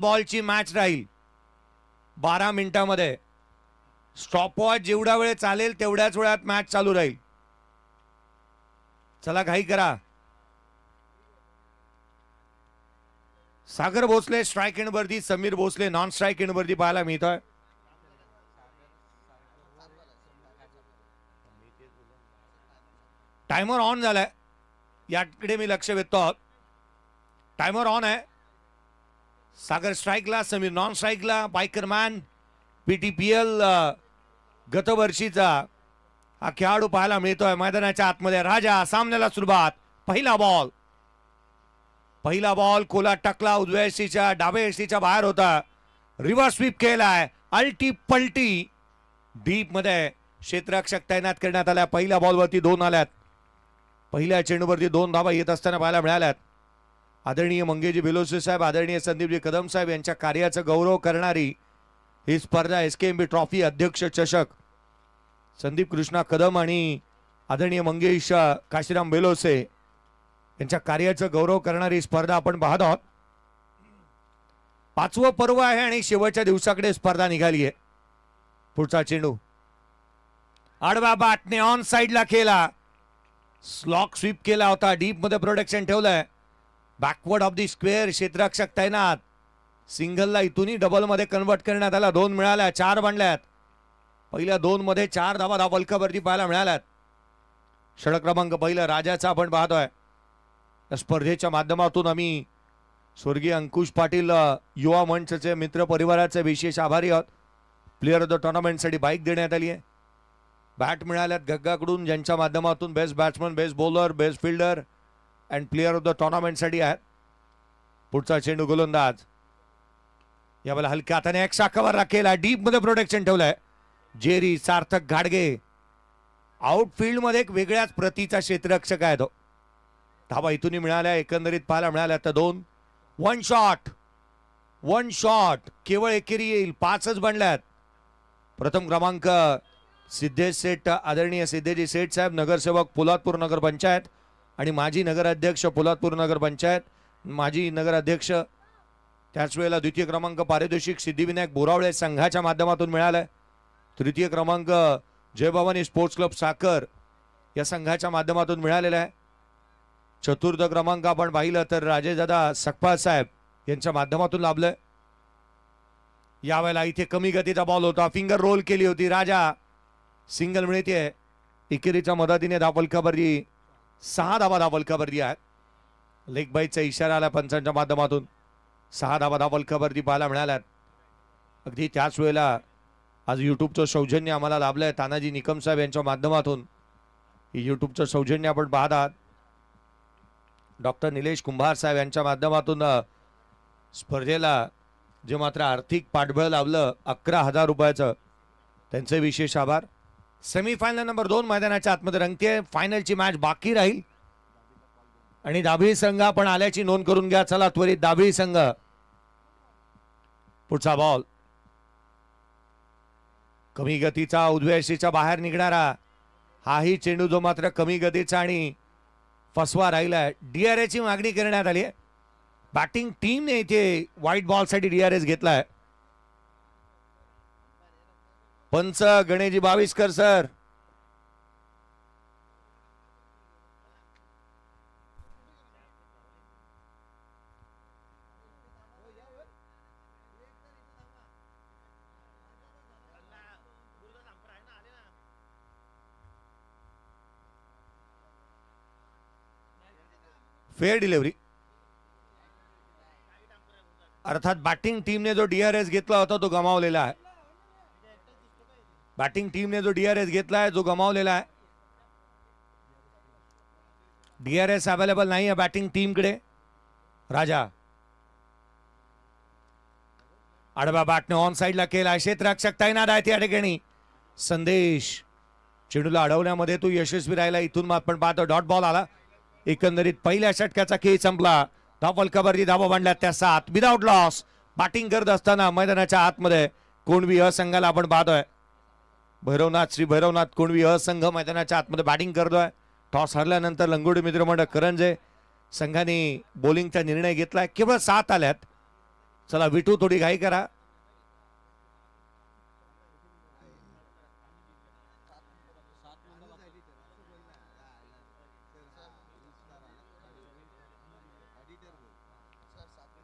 बॉलची match राहील 12 मिनिटांमध्ये. Stopwatch जेवढा वेळ चालेल तेवढ्याच वेळात मॅच चालू राहील. चला घाई करा. सागर भोसले स्ट्राइक एंड वरती, Sameer Bhosale non strike end वरती पाहायला मिळतोय. टाइमर ऑन झालाय, याकडे मी लक्ष वेधतो आहोत. टाइमर ऑन आहे. सागर स्ट्राइकला, समीर नॉन स्ट्राइकला. बायकरमॅन PTPL गतवर्षीचा हा खेळाडू पाहायला मिळतोय मैदानाच्या आतमध्ये. राजा सामन्याला सुरुवात. पहिला बॉल कोला टकला उजव्या एसटीच्या डाव्या एसटीच्या बाहेर होता. रिव्हर्स स्वीप केलाय, अल्टी पलटी डीप मध्ये क्षेत्ररक्षक तैनात करण्यात आल्या. पहिल्या बॉलवरती 2 आल्यात. पहिल्या चेंडूवरती 2 धावा येत असताना पाहायला मिळाल्यात. आदरणीय मंगेजी बेलोसे साहेब, आदरणीय संदीपजी कदम साहेब यांच्या कार्याचा गौरव करणारी ही स्पर्धा SKMB ट्रॉफी अध्यक्ष चषक. संदीप कृष्णा कदम आणि आदरणीय मंगेश काशीराम बेलोसे यांच्या कार्याचा गौरव करणारी स्पर्धा आपण पाहत आहोत. 5वं पर्व आहे आणि शेवटच्या दिवसाकडे स्पर्धा निघाली आहे. पुढचा चेंडू आडवा बॅटने ऑन साइडला केला. स्लॉक स्वीप केला होता. डीप मध्ये प्रोटेक्शन ठेवलंय. बॅकवर्ड ऑफ दी स्क्वेअर क्षेत्ररक्षक तैनात. सिंगलला इथूनही डबल मध्ये कन्वर्ट करण्यात आला. 2 मिळाल्या, 4 बनल्यात. पहिल्या 2 मध्ये 4 धावा धावलकावरती पाहायला मिळाल्यात. षटक क्रमांक पहिला राजाचा आपण पाहतोय. या स्पर्धेच्या माध्यमातून आम्ही स्वर्गीय अंकुश पाटील युवा मंचचे मित्र परिवाराचे विशेष आभारी आहोत. प्लेअर ऑफ द टुर्नामेंटसाठी बाईक देण्यात आली आहे. बॅट मिळाल्यात गग्गाकडून, ज्यांच्या माध्यमातून best batsman, best bowler, best fielder and player of the टुर्नामेंटसाठी आहेत. पुढचा चेंडू गोलंदाज यावेळेला हलक्या हाताने एक शाखावर राखेला. डीप मध्ये प्रोटेक्शन ठेवलंय. जेरी सार्थक घाडगे आउटफील्ड मध्ये एक वेगळ्याच प्रतीचा क्षेत्ररक्षक आहे तो. धावा इथूनही मिळाल्या. एकंदरीत पाहायला मिळाल्या तर 2. वन शॉट केवळ एकेरी येईल. 5च बनल्यात. प्रथम क्रमांक सिद्धेश सेठ, आदरणीय सिद्धेजी सेठ साहेब, नगरसेवक पोलादपूर नगर पंचायत आणि माजी नगराध्यक्ष पोलादपूर नगर पंचायत, माजी नगराध्यक्ष. त्याच वेळेला द्वितीय क्रमांक पारितोषिक सिद्धिविनायक बोरावळे संघाच्या माध्यमातून मिळालाय. तृतीय क्रमांक जय भवानी स्पोर्ट्स क्लब साखर या संघाच्या माध्यमातून मिळालेला आहे. चतुर्थ क्रमांक आपण पाहिलं तर राजेदादा सकपाळ साहेब यांच्या माध्यमातून लाभलंय. यावेळेला इथे कमी गतीचा बॉल होता. फिंगर रोल केली होती. राजा सिंगल मिळते. एकेरीच्या मदतीने धावलकावरती 6 धावा धावलकावरती आहेत. लेग बाईचा इशारा आला पंचांच्या माध्यमातून. 6 धावा धावलकावरती पाहायला मिळाल्यात. अगदी त्याच वेळेला आज युट्यूबचं सौजन्य आम्हाला लाभलंय तानाजी निकम साहेब यांच्या माध्यमातून. युट्यूबचं सौजन्य आपण पाहत आहात. डॉक्टर निलेश कुंभार साहेब यांच्या माध्यमातून स्पर्धेला जे मात्र आर्थिक पाठबळ लावलं 11,000 रुपयाचं, त्यांचे विशेष आभार. सेमीफायनल नंबर 2 मैदानाच्या आतमध्ये रंगते. फायनलची मॅच बाकी राहील आणि दाभळी संघ आपण आल्याची नोंद करून घ्या. चला त्वरित दाभळी संघ. पुढचा बॉल कमी गतीचा उजव्या एशीच्या बाहेर निघणारा हाही चेंडू जो मात्र कमी गतीचा आणि फसवा राहिलाय. DRA ची मागणी करण्यात आली आहे. बॅटिंग टीमने इथे व्हाईट बॉल साठी DRS घेतलाय. पंच Ganeshji Baviskar sir. Fair delivery. अर्थात बॅटिंग टीमने जो DRS घेतला होता तो गमावलेला आहे. बॅटिंग टीमने जो DRS घेतला आहे जो गमावलेला आहे. DRS अवेलेबल नाही आहे बॅटिंग टीमकडे. राजा आडव्या बॅटने ऑन साइडला केला. क्षेत्ररक्षक तैनात आहे त्या ठिकाणी. संदेश चेंडूला अडवण्यामध्ये तो यशस्वी राहिला. इथून आपण पाहतो डॉट बॉल आला. एकंदरीत पहिल्या षटकाचा खेळ संपला. धावलकावरती धावा बांधल्या त्या 7 विदाउट लॉस. बॅटिंग करत असताना मैदानाच्या आतमध्ये कोणवी असंघाला आपण पाहतोय. भैरवनाथ श्री भैरवनाथ कोणवी असंघ मैदानाच्या आतमध्ये बॅटिंग करतोय. टॉस हरल्यानंतर लंगोटी मित्रमंडळ करंजे संघाने बॉलिंगचा निर्णय घेतलाय. केवळ 7 आल्यात. चला विठू थोडी घाई करा.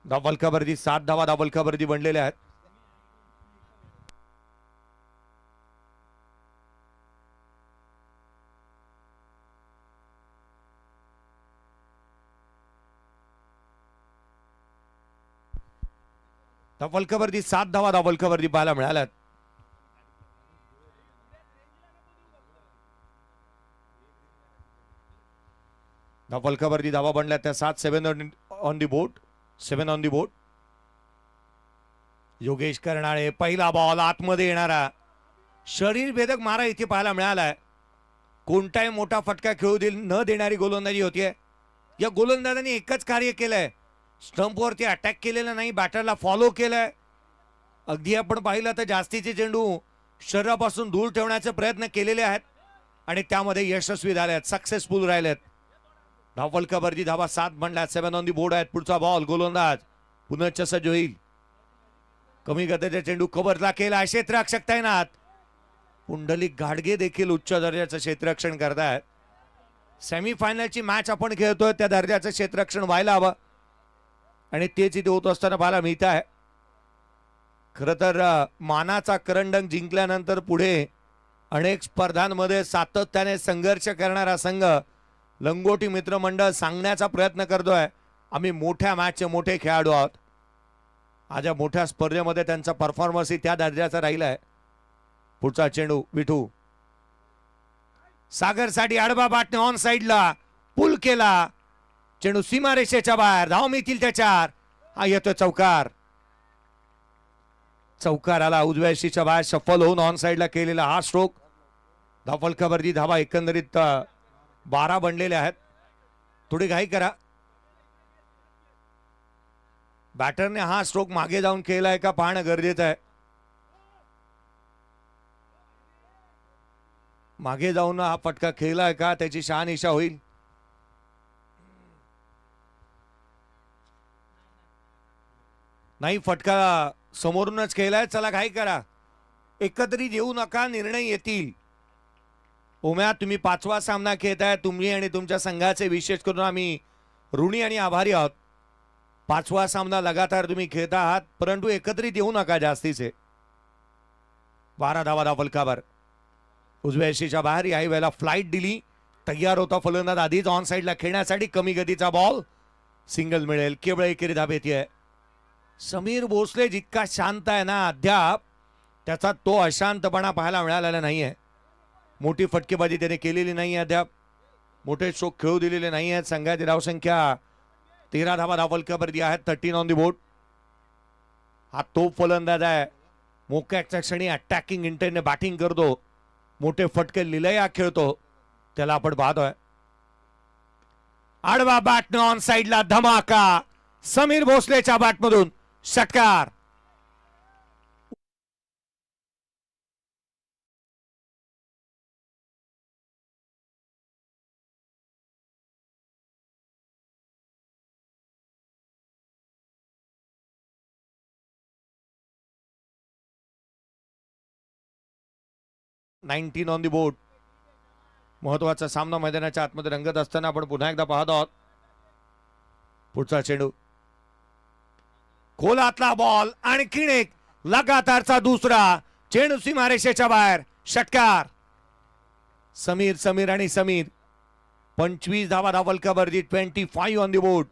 धावल खबरदी 7 धावा धावल खबरदी बनलेल्या आहेत. धावल खबरदी 7 धावा धावल खबरदी पाहायला मिळाल्यात. धावल खबरदी धावा बनल्या त्या 7. 7 on the board. 7 on the board. Yogesh Karnale पहिला बॉल आतमध्ये येणारा शरीर भेदक मारा इथे पाहायला मिळालाय. कोणताही मोठा फटका खेळू न देणारी गोलंदाजी होतीये. या गोलंदाजांनी एकच कार्य केलंय, स्टंपवरती अटॅक केलेला नाही, बॅटरला फॉलो केलंय. अगदी आपण पाहिलं तर जास्तीचे चेंडू शरीरापासून दूर ठेवण्याचे प्रयत्न केलेले आहेत आणि त्यामध्ये यशस्वी झाले आहेत, सक्सेसफुल राहिलेत. धावल खबरदी धावा 7 म्हणल्यात. 7 ऑन दी बोर्ड आहेत. पुढचा बॉल गोलंदाज पुनश्च सज्ज होईल. कमी गतीचा चेंडू कव्हरला केला, क्षेत्ररक्षक तैनात. पुंडलिक घाडगे देखील उच्च दर्जाचं क्षेत्ररक्षण करतायत. सेमीफायनलची मॅच आपण खेळतोय, त्या दर्जाचं क्षेत्ररक्षण व्हायला हवं आणि तेच इथे होत असताना पाहायला मिळत आहे. खरं तर मानाचा करंडक जिंकल्यानंतर पुढे अनेक स्पर्धांमध्ये सातत्याने संघर्ष करणारा संघ लंगोटी मित्रमंडळ सांगण्याचा प्रयत्न करतोय, आम्ही मोठ्या मॅचचे मोठे खेळाडू आहोत. आज या मोठ्या स्पर्धेमध्ये त्यांचा परफॉर्मन्सही त्या दर्जाचा राहिलाय. पुढचा चेंडू विठू सागरसाठी आडवा बाटने ऑन साइडला पुल केला. चेंडू सीमारेषेच्या बाहेर, धाव मिळतील त्याच्यावर. हा येतोय चौकार. चौकार आला उजव्या शीच्या बाहेर सफल होऊन ऑन साइडला केलेला हा स्ट्रोक. धावल खबरदी धावा एकंदरीत 12 बनलेले आहेत. थोडी घाई करा. बॅटरने हा स्ट्रोक मागे जाऊन केलाय का पाहणं गरजेचं आहे. मागे जाऊन हा फटका खेळलाय का त्याची शहानिशा होईल. नाही, फटका समोरूनच खेळलाय. चला घाई करा, एकत्रित येऊ नका, निर्णय येतील. ओम्या तुम्ही 5वा सामना खेळताय. तुम्ही आणि तुमच्या संघाचे विशेष करून आम्ही ऋणी आणि आभारी आहोत. 5वा सामना लगातार तुम्ही खेळता आहात, परंतु एकत्रित येऊ नका जास्तीचे. 12 धावा धावल खबर उजव्या यशीच्या बाहेर. याही वेळेला फ्लाइट दिली, तयार होता फलंदाज आधीच ऑन साइडला खेळण्यासाठी. कमी गतीचा बॉल, सिंगल मिळेल. केवळ एकेरी धाव येते. समीर भोसले जितका शांत आहे ना अद्याप, त्याचा तो अशांतपणा पाहायला मिळालेला नाहीये. मोठी फटकेबाजी त्याने केलेली नाही अद्याप, मोठे स्ट्रोक खेळू दिलेले नाही आहेत. संघाची धावसंख्या 13 धावा धावल खबरदी आहेत. 13 ऑन दी बोर्ड. हा तो फलंदाज आहे, मोक्याच्या क्षणी अटॅकिंग इंटेंटने बॅटिंग करतो, मोठे फटके लिलया खेळतो, त्याला आपण पाहतोय. आडवा बॅटने ऑन साइडला धमाका. समीर भोसलेच्या बॅटमधून षटकार. Nineteen on the board. महत्वाचा सामना मैदानाच्या आतमध्ये रंगत असताना आपण पुन्हा एकदा पाहत आहोत. पुढचा चेंडू खोलातला बॉल, आणखीन एक लगातारचा दुसरा चेंडू सीमारेषेच्या बाहेर. षटकार. समीर समीर आणि समीर. 25 धावा धावल खबरदी. 25 ऑन दी बोर्ड.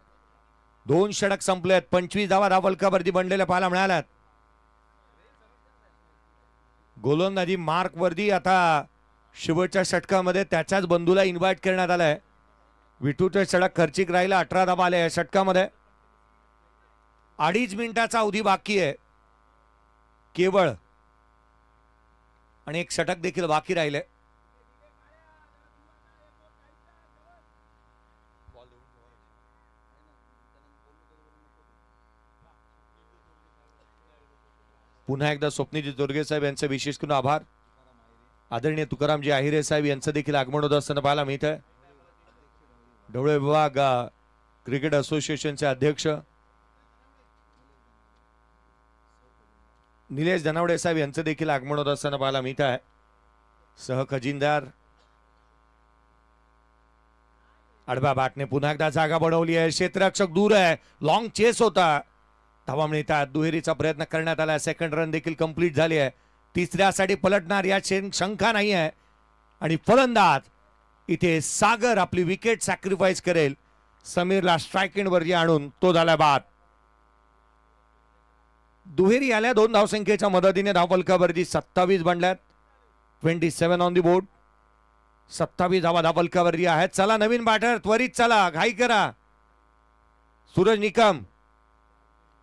2 षटक संपलेत. 25 धावा धावल खबरदी बनलेल्या पाहायला मिळाल्यात. गोलंदाजी मार्क वर्दी आता शेवटच्या षटकामध्ये त्याच्याच बंधूला इन्व्हाइट करण्यात आलाय. विठूचे षटक खर्चिक राहिला. 18 धावा आल्या या षटकामध्ये. 2.5 मिनिटाचा अवधी बाकी आहे केवळ, आणि एक षटक देखील बाकी राहिले. पुन्हा एकदा स्वप्नीजी दुर्गे साहेब यांचे विशेष करून आभार. आदरणीय तुकारामजी आहिरे साहेब यांचं देखील आगमन होत असताना पाहायला मिळत आहे. ढवळे विभाग क्रिकेट असोसिएशनचे अध्यक्ष निलेश धनावडे साहेब यांचं देखील आगमन होत असताना पाहायला मिळत आहे. सह खजिनदार आडव्या बॅटने पुन्हा एकदा जागा बनवली आहे. क्षेत्ररक्षक दूर आहे. लॉंग चेस होता. धावा मिळतात. दुहेरीचा प्रयत्न करण्यात आला. सेकंड रन देखील कंप्लीट झाली आहे. तिसऱ्यासाठी पलटणार या शंका नाही आहे. आणि फलंदाज इथे सागर आपली विकेट सॅक्रिफाईस करेल. समीरला स्ट्राईक एंड वरती आणून तो झाला बाद. दुहेरी आल्या 2 धावसंख्येच्या मदतीने धावफलकावरती 27 बनल्यात. 27 ऑन दी बोर्ड. 27 धावा धावफलकावरती आहेत. चला नवीन बॅटर त्वरित चला, घाई करा. सूरज निकम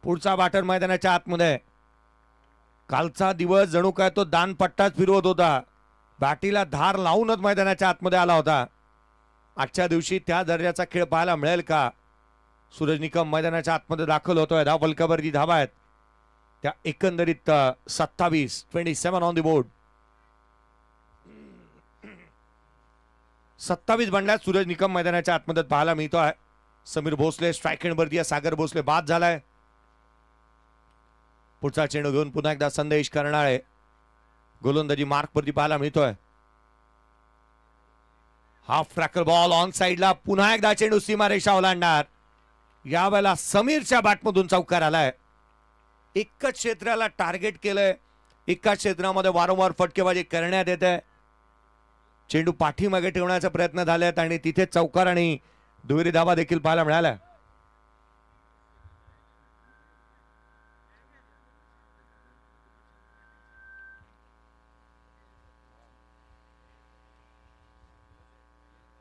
पुढचा बॅटर मैदानाच्या आतमध्ये. कालचा दिवस जणू काय तो दानपट्टाच फिरवत होता. बॅटीला धार लावूनच मैदानाच्या आतमध्ये आला होता. आजच्या दिवशी त्या दर्जाचा खेळ पाहायला मिळेल का? सूरज निकम मैदानाच्या आतमध्ये दाखल होतोय. धावफलकावरती धावा आहेत त्या एकंदरीत 27 ऑन दी बोर्ड. 27 बनल्यात. सूरज निकम मैदानाच्या आतमध्ये पाहायला मिळतोय. समीर भोसले स्ट्राईक एंड वरती. सागर भोसले बाद झालाय. पुढचा चेंडू घेऊन पुन्हा एकदा संदेश करणारे गोलंदाजी मार्क वरती पाहायला मिळतोय. हाफ ट्रॅकर बॉल ऑन साइडला. पुन्हा एकदा चेंडू सीमारेषा ओलांडणार. यावेळेला समीरच्या बॅटमधून चौकार आलाय. एकच क्षेत्राला टार्गेट केलंय. एकाच क्षेत्रामध्ये वारंवार फटकेबाजी करण्यात येते. चेंडू पाठीमागे ठेवण्याचा प्रयत्न झालेत आणि तिथे चौकार आणि दुहेरी धावा देखील पाहायला मिळाल्या.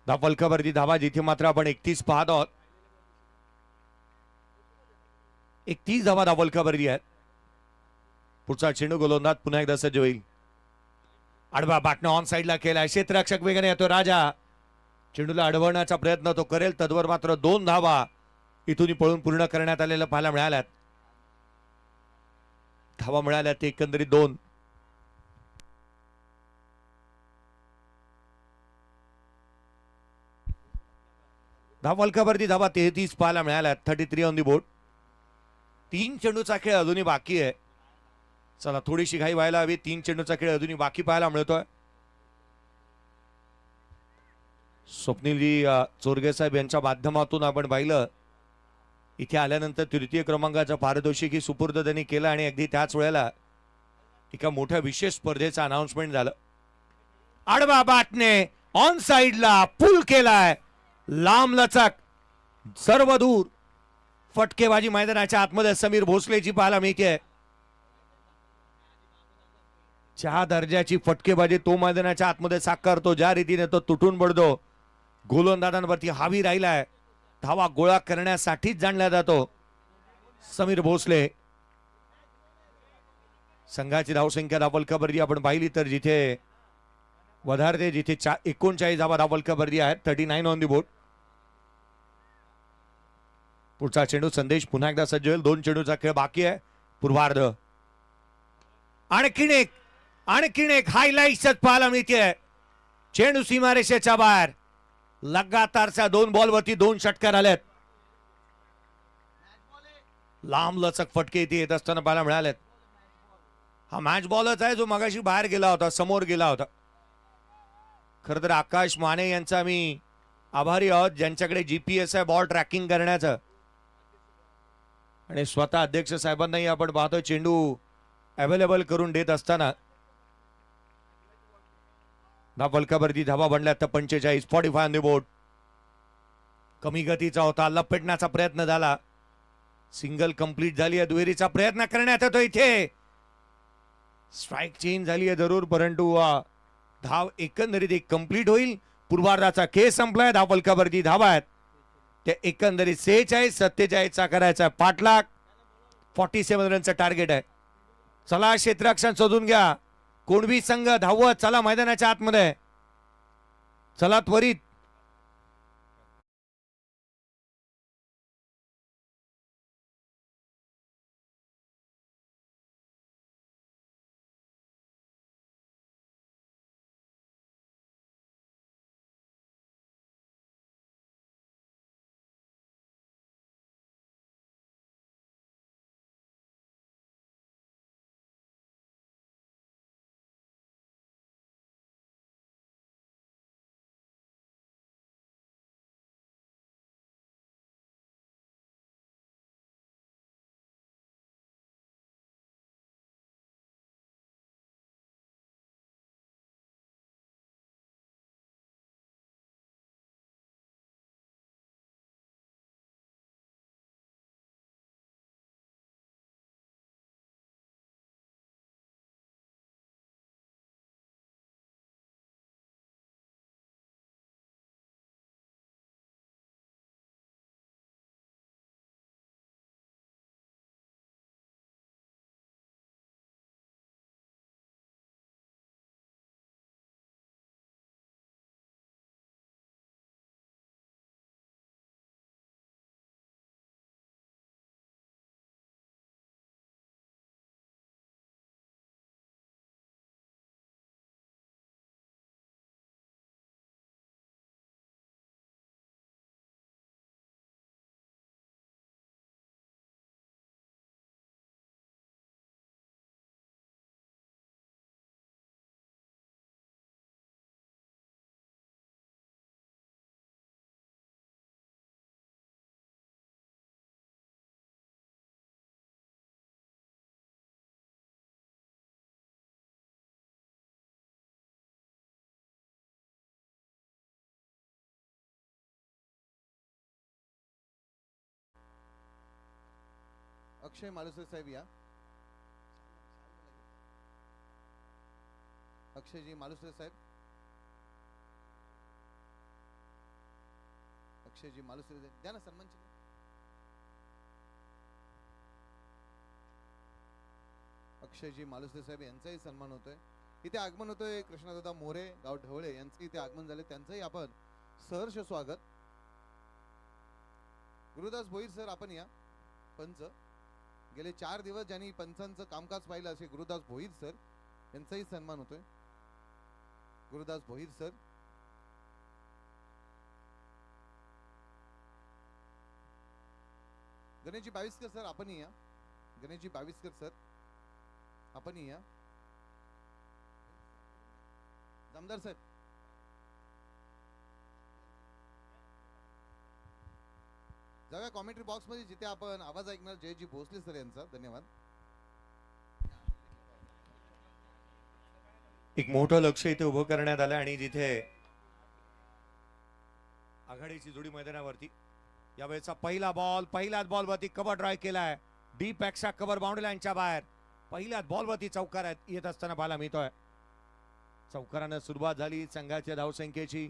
धावफलकावरती धावा जिथे मात्र आपण 31 पाहत आहोत. 31 धावा धावफलकावरती आहेत. पुढचा चेंडू गोलंदाज पुन्हा एकदा सज्ज होईल. आडवा बॅटने ऑन साइडला केलाय. क्षेत्ररक्षक वेगाने येतो राजा. चेंडूला अडवण्याचा प्रयत्न तो करेल. तद्वर मात्र 2 धावा इथून पळून पूर्ण करण्यात आलेलं पाहायला मिळाल्यात. धावा मिळाल्या ते एकंदरीत 2. धावफलकावरती धावा 33 पाहायला मिळाल्यात. 33 ऑन दी बोर्ड. 3 चेंडूचा खेळ अजूनही बाकी आहे. चला थोडीशी घाई व्हायला हवी. 3 चेंडूचा खेळ अजूनही बाकी पाहायला मिळतोय. स्वप्नीलजी चोरगे साहेब यांच्या माध्यमातून आपण पाहिलं इथे आल्यानंतर तृतीय क्रमांकाचा पारितोषिक सुपूर्द त्यांनी केलं आणि अगदी त्याच वेळेला एका मोठ्या विशेष स्पर्धेचं अनाउन्समेंट झालं. आडवा बॅटने ऑन साइडला पुल केलाय. लांब लचक सर्व दूर फटकेबाजी मैदानाच्या आतमध्ये समीर भोसलेची पाहायला मिळते. ज्या दर्जाची फटकेबाजी तो मैदानाच्या आतमध्ये साकारतो, ज्या रीतीने तो तुटून पडतो, गोलंदाजांवरती हावी राहिलाय. धावा गोळा करण्यासाठीच जाणला जातो समीर भोसले. संघाची धावसंख्या धावफलकावरती आपण पाहिली तर जिथे वधारते, जिथे 39 धावा धावफलकावरती आहेत. 39 ऑन दी बोर्ड. पुढचा चेंडू संदेश पुन्हा एकदा सज्ज होईल. 2 चेंडूचा खेळ बाकी आहे. पूर्वार्ध. आणखीन एक हायलाइट्स पाहायला मिळते. चेंडू सीमारेषेच्या बाहेर. लगातारच्या 2 बॉलवरती 2 षटकार आलेत. लांब लचक फटके इथे येत असताना पाहायला मिळालेत. हा मॅच बॉलच आहे जो मगाशी बाहेर गेला होता, समोर गेला होता. खरं तर आकाश माने यांचा आम्ही आभारी आहोत, ज्यांच्याकडे जीपीएस आहे बॉल ट्रॅकिंग करण्याचं. आणि स्वतः अध्यक्ष साहेबांनाही आपण पाहतो चेंडू अवेलेबल करून देत असताना. धावफलकावरती धावा बनल्या तर 45. 45 ऑन द बोर्ड. कमी गतीचा होता. लपेटण्याचा प्रयत्न झाला. सिंगल कंप्लीट झाली आहे. दुहेरीचा प्रयत्न करण्यात येतो. इथे स्ट्राईक चेंज झाली आहे जरूर, परंतु धाव एकंदरीत एक कंप्लीट होईल. पूर्वार्धाचा खेळ संपलाय. धावफलकावरती धावा आहेत ते एकंदरीत 46-47 करायचा आहे पाठलाग. 47 रनचं टार्गेट आहे. चला क्षेत्ररक्षण शोधून घ्या. कोणवी संघ धावत चला मैदानाच्या आतमध्ये. चला त्वरित. अक्षय मालुसरे साहेब या. अक्षयजी मालुसरे साहेब. अक्षयजी मालुसरे साहेब द्या ना सन्मान चिन्ह. अक्षयजी मालुसरे साहेब यांचाही सन्मान होतोय. इथे आगमन होतोय कृष्णदादा मोरे गाव ढवळे यांचे इथे आगमन झाले, त्यांचंही आपण सहर्ष स्वागत. गुरुदास भोईर सर आपण या. पंच गेले 4 दिवस ज्यांनी पंचांचं कामकाज पाहिलं असे गुरुदास भोईर सर यांचाही सन्मान होतोय. गुरुदास भोईर सर. गणेशजी बाविस्कर सर आपण या. गणेशजी बाविस्कर सर आपण या. जामदार साहेब. जाऊया कॉमेंट्री बॉक्स मध्ये जिथे आपण आवाज ऐकणार जयजी भोसले सर यांचा. धन्यवाद. एक मोठं लक्ष इथे उभं करण्यात आलं आणि जिथे आघाडीची जोडी मैदानावरती यावेळेचा पहिला बॉल पहिल्याच बॉलवरती कव्हर ड्राय केलाय. डीप एक्स्ट्रा कव्हर बाउंड्री लाईनच्या बाहेर पहिल्याच बॉलवरती चौकार येत असताना पाहायला मिळतोय. चौकारानं सुरुवात झाली संघाच्या धावसंख्येची.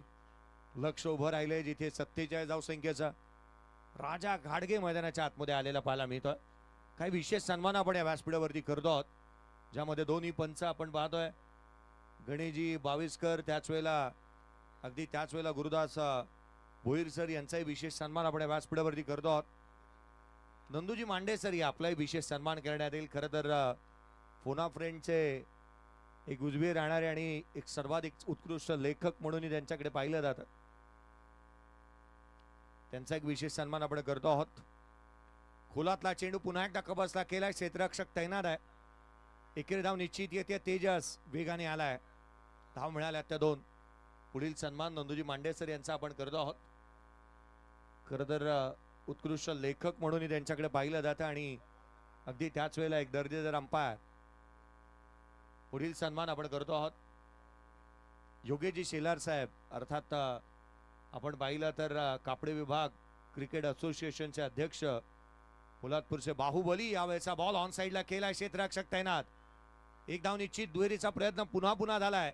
लक्ष उभं राहिले जिथे 47 धावसंख्येचा राजा घाडगे मैदानाच्या आतमध्ये आलेला पाहायला मिळतोय. काही विशेष सन्मान आपण या व्यासपीठावरती करतो आहोत, ज्यामध्ये दोन्ही पंच आपण पाहतोय. गणेशजी बाविस्कर त्याच वेळेला गुरुदास भोईर सर यांचाही विशेष सन्मान आपण या व्यासपीठावरती करतो आहोत. नंदूजी मांडे सर या आपलाही विशेष सन्मान करण्यात येईल. खरं तर फोना फ्रेंडचे एक उजवे राहणारे आणि एक सर्वाधिक उत्कृष्ट लेखक म्हणून त्यांच्याकडे पाहिलं जातं. त्यांचा एक विशेष सन्मान आपण करतो आहोत. खोलातला चेंडू पुन्हा एकदा कबसला केलाय. क्षेत्ररक्षक तैनात आहे. एकेरी धाव निश्चित येते. तेजस वेगाने आलाय. धाव मिळाल्या त्या 2. पुढील सन्मान नंदूजी मांडे सर यांचा आपण करतो आहोत. खरं तर उत्कृष्ट लेखक म्हणून त्यांच्याकडे पाहिलं जातं आणि अगदी त्याच वेळेला एक दर्जेदार अंपायर. पुढील सन्मान आपण करतो आहोत योगेशजी शेलार साहेब. अर्थात आपण पाहिलं तर कापडे विभाग क्रिकेट असोसिएशनचे अध्यक्ष पोलादपूरचे बाहुबली. यावेळेचा बॉल ऑन साइडला केलाय. क्षेत्ररक्षक तैनात. एक धाव निश्चित. दुहेरीचा प्रयत्न पुन्हा झालाय.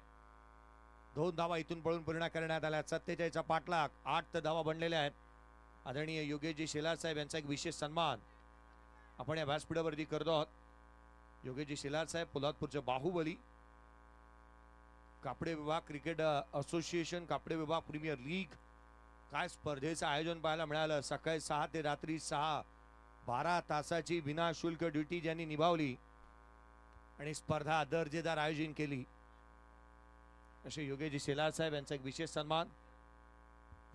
2 धावा इथून पळून पूर्ण करण्यात आल्या. 47 पाठलाग. 8 धावा बनलेल्या आहेत. आदरणीय योगेशजी शेलार साहेब यांचा एक विशेष सन्मान आपण या व्यासपीठावरती करतो आहोत. योगेशजी शेलार साहेब पोलादपूरचे बाहुबली. कापडे विभाग क्रिकेट असोसिएशन कापडे विभाग प्रीमियर लीग. काय स्पर्धेचं आयोजन पाहायला मिळालं. सकाळी 6 ते रात्री 6 12 तासाची विनाशुल्क ड्युटी ज्यांनी निभावली आणि स्पर्धा दर्जेदार आयोजन केली असे योगेशजी शेलार साहेब यांचा एक विशेष सन्मान.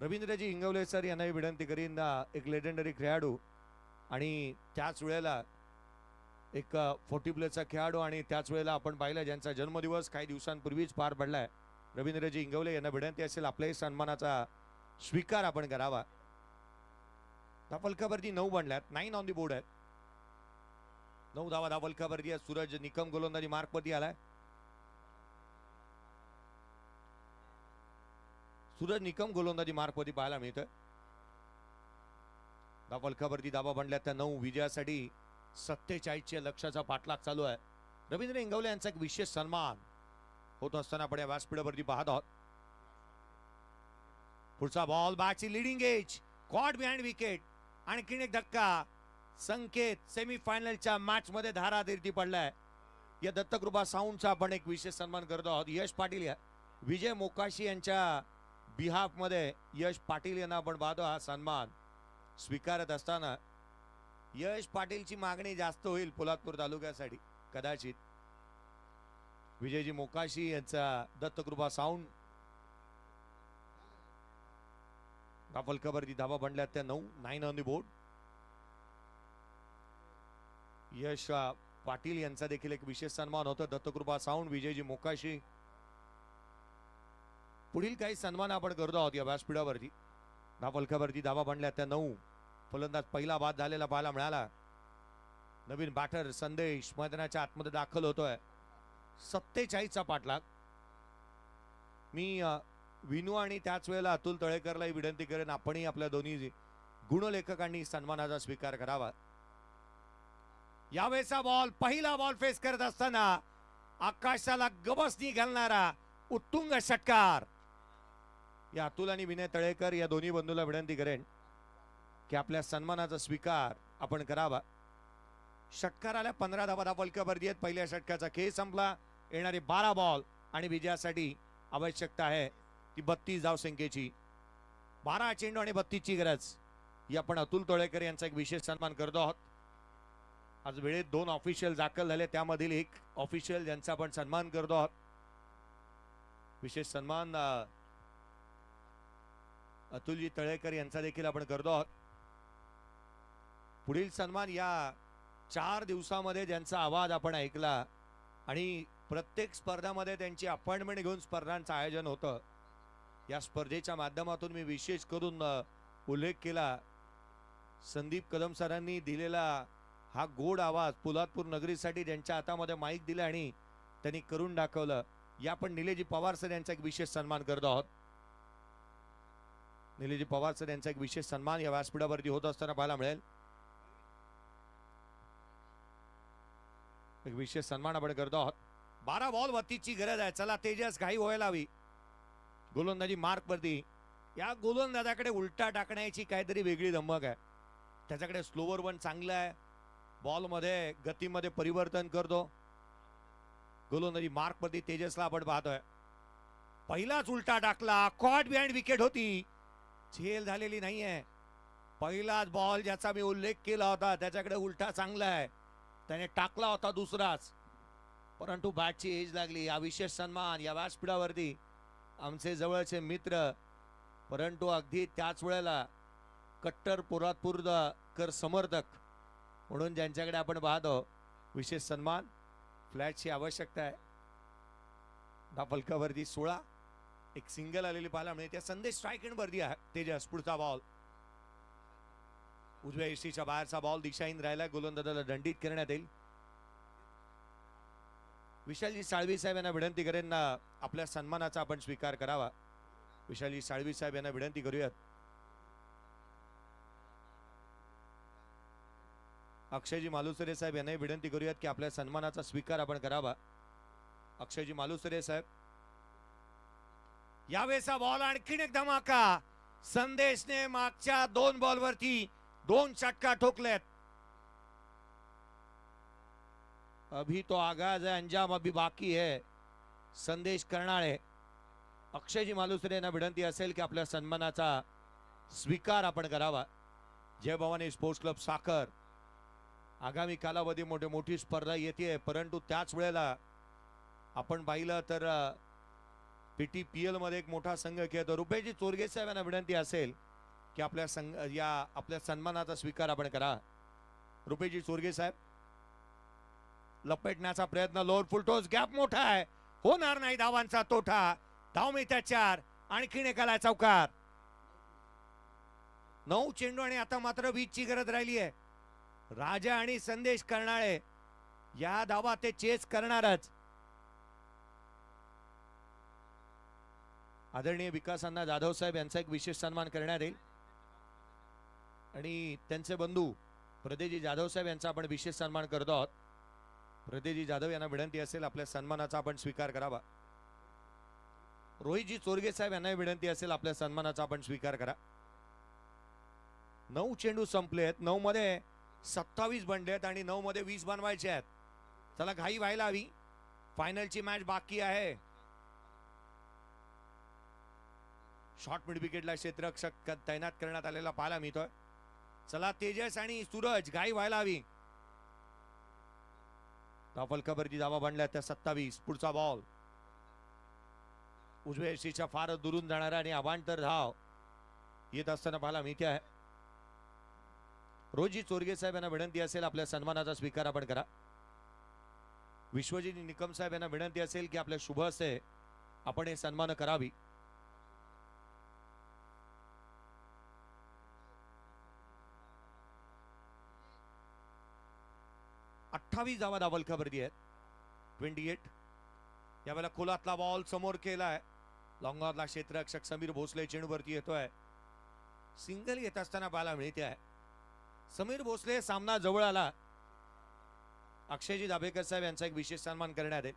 रवींद्रजी इंगवले सर यांनाही विनंती करीन. एक लेजेंडरी खेळाडू आणि त्याच वेळेला एक 40 प्लेचा खेळाडू आणि त्याच वेळेला आपण पाहिलं ज्यांचा जन्मदिवस काही दिवसांपूर्वीच पार पडलाय. रवींद्रजी इंगवले यांना विनंती असेल आपल्याही सन्मानाचा स्वीकार आपण करावा. धावफलकावरती 9 बनल्यात. 9 ऑन दी बोर्ड आहेत. 9 धावा धावफलकावरती. सूरज निकम गोलंदाजी मार्कवरती आलाय. सूरज निकम गोलंदाजी मार्कवरती पाहायला मिळतोय. धावफलकावरती धावा बनल्यात त्या 9. विजयासाठी 47 लक्षाचा पाठलाग चालू आहे. रवींद्र इंगवले यांचा एक विशेष सन्मान होत असताना आपण या व्यासपीठावरती पाहत आहोत. पुढचा बॉल बॅटची leading edge. Caught behind wicket. आणखीन एक धक्का. संकेत सेमीफायनलच्या मॅच मध्ये धारातीर्थी पडलाय. या दत्तकृपा साऊंडचा आपण एक विशेष सन्मान करतो आहोत. यश पाटील या विजय मोकाशी यांच्या बिहाफ मध्ये यश पाटील यांना आपण पाहतो. हा सन्मान स्वीकारत असताना यश पाटीलची मागणी जास्त होईल पोलादपूर तालुक्यासाठी कदाचित. विजयजी मोकाशी यांचा दत्तकृपा साऊंड. धावफलकावरती धावा बनल्यात त्या 9. 9 ऑन दी बोर्ड. यश पाटील यांचा देखील एक विशेष सन्मान होता. दत्तकृपा साऊंड विजयजी मोकाशी. पुढील काही सन्मान आपण करतो आहोत या व्यासपीठावरती. धावफलकावरती धावा बनल्यात त्या 9. फलंदाज पहिला बाद झालेला पाहायला मिळाला. नवीन बॅटर संदेश मैदानाच्या आतमध्ये दाखल होतोय. 47 पाठलाग. मी विनू आणि त्याच वेळेला अतुल तळेकरलाही विनंती करेन आपणही आपल्या दोन्ही गुणलेखकांनी सन्मानाचा स्वीकार करावा. यावेळेचा बॉल पहिला बॉल फेस करत असताना आकाशाला गबसनी घालणारा उत्तुंग षटकार. या अतुल आणि विनय तळेकर या दोन्ही बंधूला विनंती करेन की आपल्या सन्मानाचा स्वीकार आपण करावा. षटकाराला 15 धावा दाबलकावरती आहेत. पहिल्या षटकाचा खेळ संपला. येणारे 12 बॉल आणि विजयासाठी आवश्यकता आहे ती 32 धावसंख्येची. 12 चेंडू आणि 32 ची गरज. ही आपण अतुल तळेकर यांचा एक विशेष सन्मान करतो आहोत. आज वेळेत 2 ऑफिशियल दाखल झाले, त्यामधील एक ऑफिशियल ज्यांचा आपण सन्मान करतो आहोत. विशेष सन्मान अतुलजी तळेकर यांचा देखील आपण करतो आहोत. पुढील सन्मान या 4 दिवसामध्ये ज्यांचा आवाज आपण ऐकला आणि प्रत्येक स्पर्धामध्ये त्यांची अपॉइंटमेंट घेऊन स्पर्धांचं आयोजन होतं. या स्पर्धेच्या माध्यमातून मी विशेष करून उल्लेख केला. संदीप कदम सरांनी दिलेला हा गोड आवाज पोलादपूर नगरीसाठी ज्यांच्या हातामध्ये माईक दिला आणि त्यांनी करून दाखवलं. या आपण निलेजी पवार सर यांचा एक विशेष सन्मान करतो आहोत. निलेजी पवार सर यांचा एक विशेष सन्मान या व्यासपीठावरती होत असताना पाहायला मिळेल. एक विशेष सन्मान आपण करतो आहोत. 12 बॉल 32ची गरज आहे. चला तेजस, घाई व्हायला हवी. गोलंदाजी मार्क वरती. या गोलंदाजाकडे उलटा टाकण्याची काहीतरी वेगळी धमक आहे. त्याच्याकडे स्लोवर वन चांगला आहे. बॉल मध्ये गतीमध्ये परिवर्तन करतो. गोलंदाजी मार्क वरती तेजसला आपण पाहतोय. पहिलाच उलटा टाकला. कॉट बिहाइंड विकेट होती. झेल झालेली नाहीये. पहिलाच बॉल ज्याचा मी उल्लेख केला होता त्याच्याकडे उलटा चांगला आहे. त्याने टाकला होता दुसराच, परंतु बॅटची एज लागली. हा विशेष सन्मान या व्यासपीठावरती आमचे जवळचे मित्र, परंतु अगदी त्याच वेळेला कट्टर पोलादपूरकर समर्थक म्हणून ज्यांच्याकडे आपण पाहतो विशेष सन्मान. फ्लॅटची आवश्यकता आहे. फलकावरती 16 एक सिंगल आलेली पाहायला मिळते. त्या संदेश स्ट्राईक एंड वरती आहे. तेजस पुढचा बॉल उजव्या यष्टीच्या बाहेरचा बॉल दिशाहीन राहिला. गोलंदाजाला दंडित करण्यात येईल. विशालजी साळवी साहेब यांना विनंती करेन आपल्या सन्मानाचा आपण स्वीकार करावा. विशालजी साळवी साहेब यांना विनंती करूयात. अक्षयजी मालुसरे साहेब यांना विनंती करूयात की आपल्या सन्मानाचा स्वीकार आपण करावा. अक्षयजी मालुसरे साहेब. यावेळेचा बॉल आणखीन एक धमाका. संदेशने मागच्या 2 बॉलवरती 2 षटकार ठोकलेत. अभी तो आगाज है, अंजाम अभी बाकी है. संदेश करणारे. अक्षयजी मालुसरे यांना विनंती असेल की आपल्या सन्मानाचा स्वीकार आपण करावा. जय भवानी स्पोर्ट्स क्लब साखर. आगामी कालावधी मोठी स्पर्धा येते, परंतु त्याच वेळेला आपण पाहिलं तर PTPL मध्ये एक मोठा संघ खेळतो. रुपेशजी चोरगे साहेब यांना विनंती असेल की आपल्या सन्मानाचा स्वीकार आपण करा. रुपेशजी चोरगे साहेब. लपेटण्याचा प्रयत्न. लोअर फुल टॉस. गॅप मोठा आहे. होणार नाही धावांचा तोटा. धाव मिळतात 4. आणखीन एकाला चौकार. 9 चेंडू आणि आता मात्र 20 ची गरज राहिली आहे. राजा आणि संदेश करणारे या धावा ते चेस करणारच. आदरणीय विकास अण्णा जाधव साहेब यांचा एक विशेष सन्मान करण्यात येईल आणि त्यांचे बंधू प्रदेजी जाधव साहेब यांचा आपण विशेष सन्मान करतो आहोत. प्रदेजी जाधव यांना विनंती असेल आपल्या सन्मानाचा आपण स्वीकार करावा. रोहितजी चोरगे साहेब यांना विनंती असेल आपल्या सन्मानाचा आपण स्वीकार करा. 9 चेंडू संपलेत. 9 मध्ये 27 बनलेत आणि 9 मध्ये 20 बनवायचे आहेत. चला घाई व्हायला हवी. फायनलची मॅच बाकी आहे. शॉर्ट मिड विकेटला क्षेत्ररक्षक तैनात करण्यात आलेला पाहायला मिळतोय. चला तेजस आणि सूरज, घाई व्हायला हवी. फलकावरती धावा बांधल्या त्या 27. पुढचा बॉल उजव्या यष्टीच्या फार दुरून जाणारा आणि अवांतर धाव येत असताना पाहायला मिळते आहे. रोजी चोरगे साहेब यांना विनंती असेल आपल्या सन्मानाचा स्वीकार आपण करा. विश्वजित निकम साहेब यांना विनंती असेल की आपल्या शुभ हस्ते आपण हे सन्मान करावी. 28 धावा दाबलकावरती आहेत. 28. यावेळेला खोलातला बॉल समोर केलाय. लॉंगॉनला क्षेत्ररक्षक समीर भोसले चेंडूवरती येतोय. सिंगल येत असताना पाहायला मिळते आहे. समीर भोसले सामना जवळ आला. अक्षयजी दाभेकर साहेब यांचा एक विशेष सन्मान करण्यात येईल.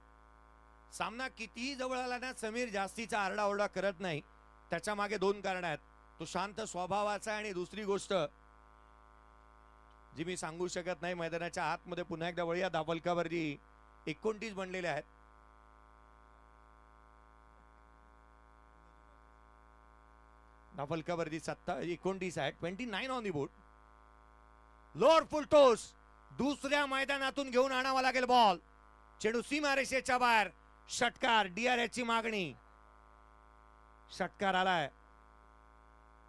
सामना कितीही जवळ आला ना, समीर जास्तीचा आरडाओरडा करत नाही. त्याच्या मागे दोन कारण आहेत. तो शांत स्वभावाचा आहे आणि दुसरी गोष्ट जी मी सांगू शकत नाही. मैदानाच्या आतमध्ये पुन्हा एकदा वळूया. धावफलकावरती 29 बनलेले आहेत. धावफलकावरती 29 आहेत. 29 on the board. Lower full toss दुसऱ्या मैदानातून घेऊन आणावा लागेल बॉल. चेंडू सीमारेषेच्या बाहेर. षटकार. DRS ची मागणी. षटकार आलाय.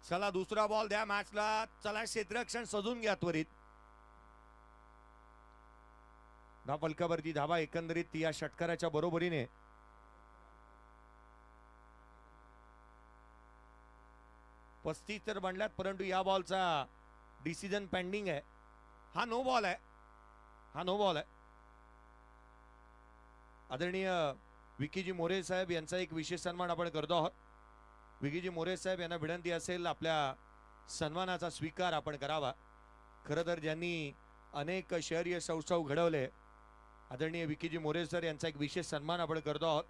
चला दुसरा बॉल द्या मॅचला. चला क्षेत्ररक्षण सजून घ्या त्वरित. धावफलकावरती धावा एकंदरीत या षटकाराच्या बरोबरीने 35 तर बनल्यात, परंतु या बॉलचा डिसिजन पेंडिंग आहे. हा नो बॉल आहे. हा नो बॉल आहे. आदरणीय विकीजी मोरे साहेब यांचा एक विशेष सन्मान आपण करतो आहोत. विकीजी मोरे साहेब यांना विनंती असेल आपल्या सन्मानाचा स्वीकार आपण करावा. खरं तर ज्यांनी अनेक शहरीय सौष्ठव घडवले, आदरणीय विकीजी मोरे सर यांचा एक विशेष सन्मान आपण करतो आहोत.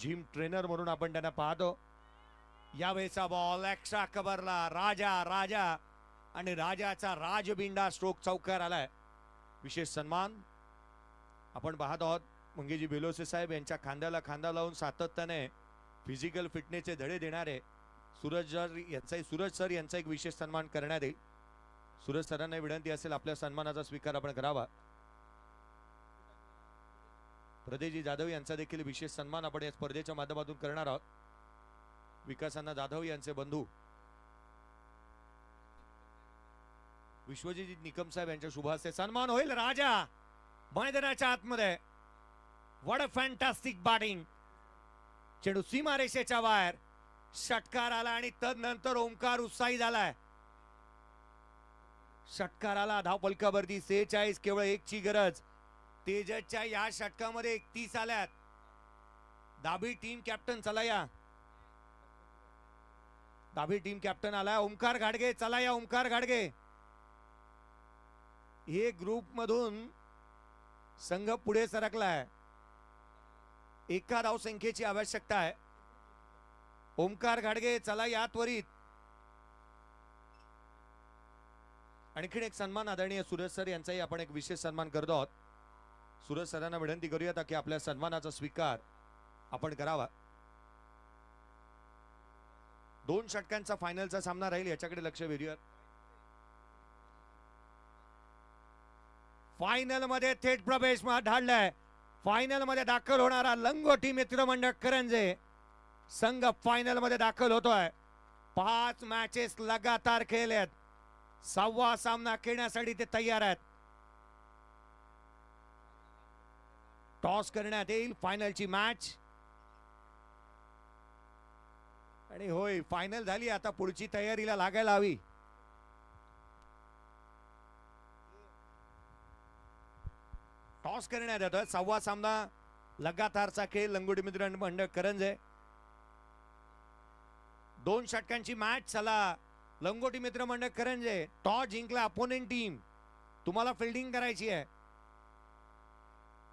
जिम ट्रेनर म्हणून आपण त्यांना पाहतो. यावेळेचा बॉल एक्स्ट्रा कव्हरला. राजा आणि राजाचा राजबिंडा स्ट्रोक चौकार आलाय. विशेष सन्मान आपण पाहत आहोत. मंगेजी बेलोसे साहेब यांच्या खांद्याला खांदा लावून सातत्याने फिजिकल फिटनेसचे धडे देणारे सूरज सर यांचा एक विशेष सन्मान करण्यात येईल. सूरज सरांना विनंती असेल आपल्या सन्मानाचा स्वीकार आपण करावा. प्रदेजी जाधव यांचा देखील विशेष सन्मान आपण या स्पर्धेच्या माध्यमातून करणार आहोत. विकासांना जाधव यांचे बंधू विश्वजित निकम साहेब यांच्या शुभ हस्ते सन्मान होईल. राजा मैदानाच्या आतमध्ये. What a fantastic batting. चेंडू सीमारेषेच्या बाहेर. षटकार आला आणि तदनंतर ओंकार उत्साही झालाय. षटकार आला. धावफलकावरती 46. केवळ एकची गरज. तेजसच्या या षटकामध्ये 31 आल्यात. दाभी टीम कॅप्टन चला या. दाभी टीम कॅप्टन आला ओमकार घाडगे. चला या ओमकार घाडगे. हे ग्रुप मधून संघ पुढे सरकलाय. एका धाव संख्येची आवश्यकता आहे. ओमकार घाडगे चला या त्वरित. आणखीन एक सन्मान आदरणीय सूरज सर यांचाही आपण एक विशेष सन्मान करतो आहोत. सूरज सरांना विनंती करूया की आपल्या सन्मानाचा स्वीकार आपण करावा. 2 षटकांचा फायनलचा सामना राहील याच्याकडे लक्ष वेधूया. फायनल मध्ये थेट प्रवेश ढाळलाय. फायनल मध्ये दाखल होणारा लंगोटी मित्रमंडळ करंजे संघ फायनल मध्ये दाखल होतोय. 5 मॅचेस लगातार खेळलेत. 6वा सामना खेळण्यासाठी ते तयार आहेत. टॉस करण्यात येईल. फायनलची मॅच आणि होय फायनल झाली. आता पुढची तयारीला लागायला हवी. टॉस करण्यात येतोय. 6वा सामना लगातारचा खेळ. लंगोटी मित्रमंडळ करंजे. 2 षटकांची मॅच. चला लंगोटी मित्रमंडळ करंजे टॉस जिंकला. अपोनेंट टीम तुम्हाला फिल्डिंग करायची आहे.